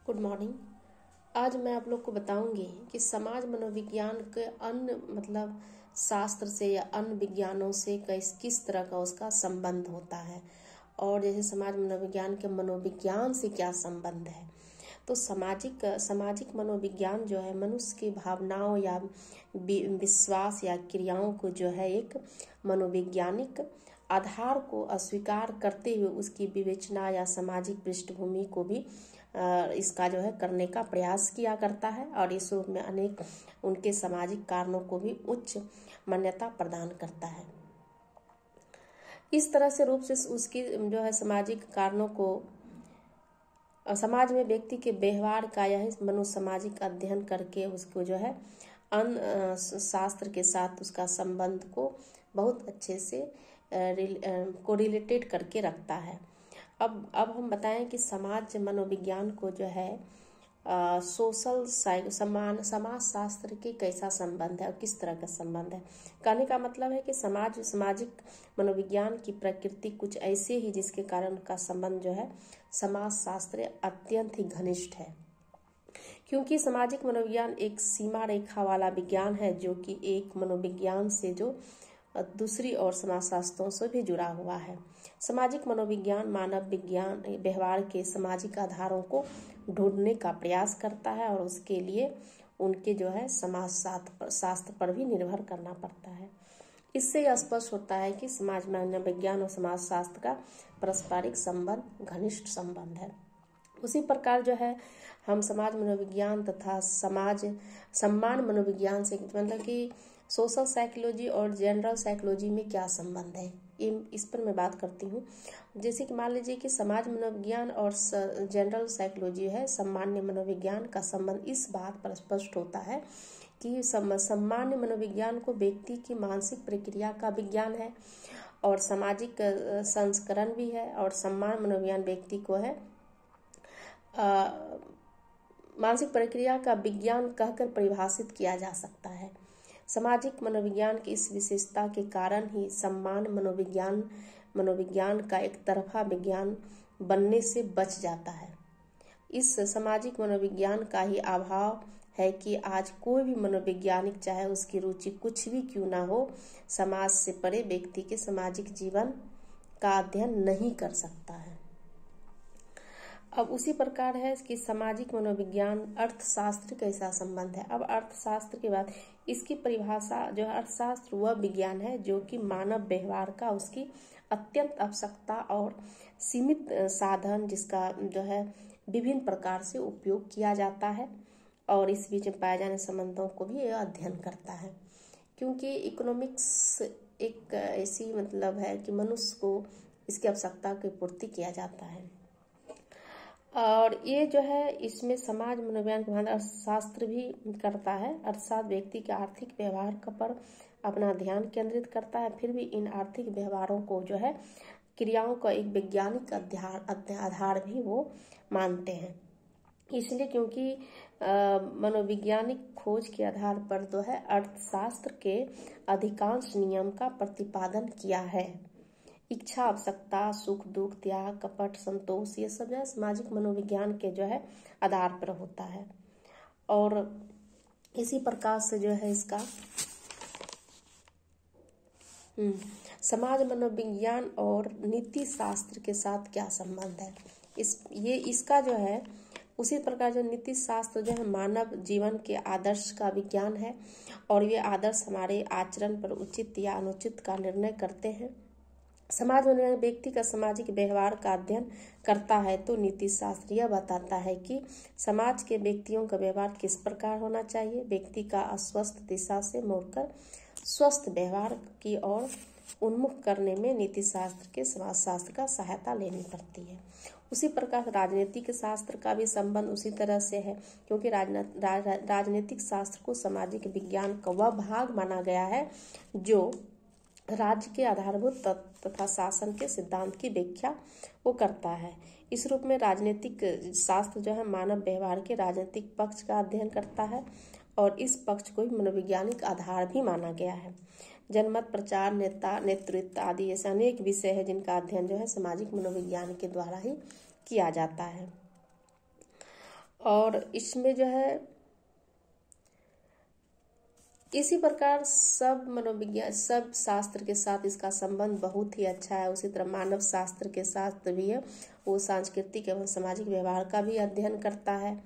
Good morning. आज मैं आप लोग को बताऊंगी कि समाज मनोविज्ञान के अन्य शास्त्र से या अन्य विज्ञानों से किस तरह का उसका संबंध होता है, और जैसे समाज मनोविज्ञान के मनोविज्ञान से क्या संबंध है। तो सामाजिक मनोविज्ञान जो है मनुष्य की भावनाओं या विश्वास या क्रियाओं को जो है एक मनोवैज्ञानिक आधार को अस्वीकार करते हुए उसकी विवेचना या सामाजिक पृष्ठभूमि को भी इसका जो है करने का प्रयास किया करता है, और इस रूप में अनेक उनके सामाजिक कारणों को भी उच्च मान्यता प्रदान करता है। इस तरह से रूप से उसकी जो है सामाजिक कारणों को समाज में व्यक्ति के व्यवहार का यह मनोसामाजिक अध्ययन करके उसको जो है अन्य शास्त्र के साथ उसका संबंध को बहुत अच्छे से कोरिलेटेड करके रखता है। अब हम बताएं कि समाज मनोविज्ञान को जो है समाज शास्त्र के कैसा संबंध है और किस तरह का संबंध है। कहने का मतलब है कि सामाजिक मनोविज्ञान की प्रकृति कुछ ऐसे ही जिसके कारण का संबंध जो है समाज शास्त्र अत्यंत ही घनिष्ठ है, क्योंकि सामाजिक मनोविज्ञान एक सीमा रेखा वाला विज्ञान है जो कि एक मनोविज्ञान से जो दूसरी और समाजशास्त्रों से भी जुड़ा हुआ है। सामाजिक मनोविज्ञान मानव विज्ञान व्यवहार के सामाजिक आधारों को ढूंढने का प्रयास करता है, और उसके लिए उनके जो है समाज शास्त्र पर भी निर्भर करना पड़ता है। इससे यह स्पष्ट होता है कि समाज मनोविज्ञान और समाज शास्त्र का पारस्परिक संबंध घनिष्ठ संबंध है। उसी प्रकार जो है हम समाज मनोविज्ञान तथा सम्मान मनोविज्ञान से मतलब कि सोशल साइकोलॉजी और जनरल साइकोलॉजी में क्या संबंध है, इस पर मैं बात करती हूँ। जैसे कि मान लीजिए कि समाज मनोविज्ञान और जनरल साइकोलॉजी है सामान्य मनोविज्ञान का संबंध इस बात पर स्पष्ट होता है कि सामान्य मनोविज्ञान को व्यक्ति की मानसिक प्रक्रिया का विज्ञान है और सामाजिक संस्करण भी है, और सम्मान मनोविज्ञान व्यक्ति को है मानसिक प्रक्रिया का विज्ञान कहकर परिभाषित किया जा सकता है। सामाजिक मनोविज्ञान की इस विशेषता के कारण ही सम्मान मनोविज्ञान का एक तरफा विज्ञान बनने से बच जाता है। इस सामाजिक मनोविज्ञान का ही अभाव है कि आज कोई भी मनोवैज्ञानिक चाहे उसकी रुचि कुछ भी क्यों ना हो, समाज से परे व्यक्ति के सामाजिक जीवन का अध्ययन नहीं कर सकता है। अब उसी प्रकार है कि सामाजिक मनोविज्ञान अर्थशास्त्र कैसा संबंध है। अब अर्थशास्त्र के बाद इसकी परिभाषा जो है अर्थशास्त्र वह विज्ञान है जो कि मानव व्यवहार का उसकी अत्यंत आवश्यकता और सीमित साधन जिसका जो है विभिन्न प्रकार से उपयोग किया जाता है, और इस बीच में पाए जाने संबंधों को भी यह अध्ययन करता है, क्योंकि इकोनॉमिक्स एक ऐसी है कि मनुष्य को इसकी आवश्यकता की पूर्ति किया जाता है। और ये जो है इसमें समाज मनोविज्ञान के बाद अर्थशास्त्र भी करता है। अर्थशास्त्र व्यक्ति के आर्थिक व्यवहार पर अपना ध्यान केंद्रित करता है, फिर भी इन आर्थिक व्यवहारों को जो है क्रियाओं का एक वैज्ञानिक आधार भी वो मानते हैं। इसलिए क्योंकि मनोवैज्ञानिक खोज के आधार पर जो है अर्थशास्त्र के अधिकांश नियम का प्रतिपादन किया है। इच्छा, आवश्यकता, सुख दुख, त्याग, कपट, संतोष, ये सब जो है सामाजिक मनोविज्ञान के जो है आधार पर होता है। और इसी प्रकार से जो है इसका समाज मनोविज्ञान और नीति शास्त्र के साथ क्या संबंध है। इसका जो है उसी प्रकार जो नीति शास्त्र जो है मानव जीवन के आदर्श का विज्ञान है, और ये आदर्श हमारे आचरण पर उचित या अनुचित का निर्णय करते हैं। समाज मनोविज्ञान व्यक्ति का सामाजिक व्यवहार का अध्ययन करता है, तो नीति शास्त्र यह बताता है कि समाज के व्यक्तियों का व्यवहार किस प्रकार होना चाहिए। व्यक्ति का अस्वस्थ दिशा से मोड़कर स्वस्थ व्यवहार की ओर उन्मुख करने में नीति शास्त्र के समाज शास्त्र का सहायता लेनी पड़ती है। उसी प्रकार राजनीतिक शास्त्र का भी संबंध उसी तरह से है, क्योंकि राजनीतिक शास्त्र को सामाजिक विज्ञान का वह भाग माना गया है जो राज्य के आधारभूत तथा शासन के सिद्धांत की व्याख्या वो करता है। इस रूप में राजनीतिक शास्त्र जो है मानव व्यवहार के राजनीतिक पक्ष का अध्ययन करता है, और इस पक्ष को मनोवैज्ञानिक आधार भी माना गया है। जनमत, प्रचार, नेतृत्व आदि ऐसे अनेक विषय है जिनका अध्ययन जो है सामाजिक मनोविज्ञान के द्वारा ही किया जाता है। और इसमें जो है इसी प्रकार सब मनोविज्ञान सब शास्त्र के साथ इसका संबंध बहुत ही अच्छा है। उसी तरह मानव शास्त्र के साथ भी है, वो सांस्कृतिक एवं सामाजिक व्यवहार का भी अध्ययन करता है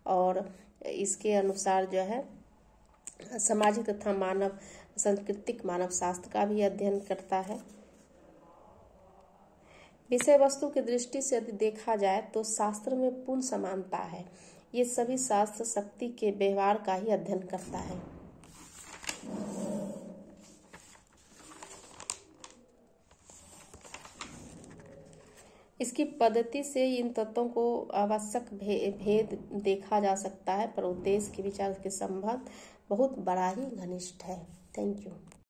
और इसके अनुसार जो है सामाजिक तथा मानव सांस्कृतिक मानव शास्त्र का भी अध्ययन करता है। विषय वस्तु की दृष्टि से यदि देखा जाए तो शास्त्र में पूर्ण समानता है। ये सभी शास्त्र शक्ति के व्यवहार का ही अध्ययन करता है। इसकी पद्धति से इन तत्वों को आवश्यक भेद देखा जा सकता है, पर उद्देश्य के विचार के संबंध बहुत बड़ा ही घनिष्ठ है। Thank you.